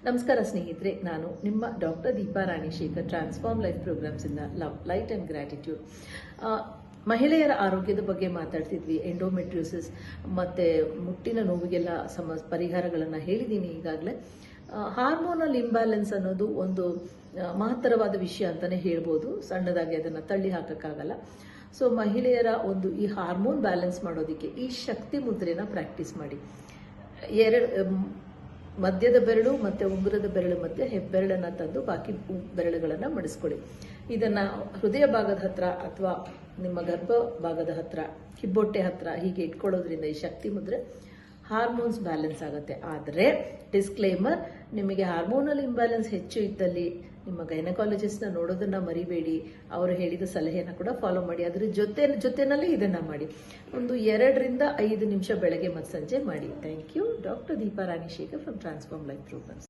ನಮಸ್ಕಾರ ಸ್ನೇಹಿತರೆ, ನಾನು ನಿಮ್ಮ doctor Deepa Ranishekar, transform life programs ಇಂದ ಲವ್, ಲೈಟ್ ಅಂಡ್ ಗ್ರಾಟಿಟ್ಯೂಡ್. ಮಹಿಳೆಯರ ಆರೋಗ್ಯದ ಬಗ್ಗೆ ಮಾತಾಡ್ತಿದ್ವಿ. ಎಂಡೋಮೆಟ್ರಿಯೋಸಿಸ್ ಮತ್ತೆ ಮುಟ್ಟಿನ ನೋವಿಗೆಲ್ಲ ಪರಿಹಾರಗಳನ್ನು ಹೇಳಿದ್ದೀನಿ ಈಗಾಗಲೇ. ಹಾರ್ಮೋನಲ್ ಇಂಬ್ಯಾಲೆನ್ಸ್ ಅನ್ನೋದು ಒಂದು ಮಹತ್ತರವಾದ ವಿಷಯ ಅಂತಾನೆ ಹೇಳ್ಬೋದು. ಸಣ್ಣದಾಗಿ ಅದನ್ನು ತಳ್ಳಿ ಹಾಕಕ್ಕಾಗಲ್ಲ. ಸೊ ಮಹಿಳೆಯರ ಈ ಹಾರ್ಮೋನ್ ಬ್ಯಾಲೆನ್ಸ್ ಮಾಡೋದಕ್ಕೆ ಈ ಶಕ್ತಿ ಮುದ್ರೆನ ಪ್ರಾಕ್ಟೀಸ್ ಮಾಡಿ. ಮಧ್ಯದ ಬೆರಳು ಮತ್ತೆ ಉಂಗುರದ ಬೆರಳು ಮಧ್ಯೆ ಹೆಬ್ಬೆರಳನ್ನ ತಂದು ಬಾಕಿ ಬೆರಳುಗಳನ್ನ ಮಡಿಸ್ಕೊಳ್ಳಿ. ಇದನ್ನ ಹೃದಯ ಭಾಗದ ಹತ್ರ ಅಥವಾ ನಿಮ್ಮ ಗರ್ಭ ಭಾಗದ ಹತ್ರ, ಹಿಬ್ಬೊಟ್ಟೆ ಹತ್ರ ಹೀಗೆ ಇಟ್ಕೊಳ್ಳೋದ್ರಿಂದ ಈ ಶಕ್ತಿ ಮುದ್ರೆ ಹಾರ್ಮೋನ್ಸ್ ಬ್ಯಾಲೆನ್ಸ್ ಆಗುತ್ತೆ. ಆದರೆ ಡಿಸ್ಕ್ಲೇಮರ್, ನಿಮಗೆ ಹಾರ್ಮೋನಲ್ ಇಂಬ್ಯಾಲೆನ್ಸ್ ಹೆಚ್ಚು ಇದ್ದಲ್ಲಿ ನಿಮ್ಮ ಗೈನಕಾಲಜಿಸ್ಟ್ನ ನೋಡೋದನ್ನ ಮರಿಬೇಡಿ. ಅವರು ಹೇಳಿದ ಸಲಹೆಯನ್ನು ಕೂಡ ಫಾಲೋ ಮಾಡಿ. ಅದ್ರ ಜೊತೆನಲ್ಲಿ ಇದನ್ನ ಮಾಡಿ. 2 ರಿಂದ 5 ನಿಮಿಷ ಬೆಳಗ್ಗೆ ಮತ್ತು ಸಂಜೆ ಮಾಡಿ. Thank you. Doctor Deepa Ranishekar from transform life programmes.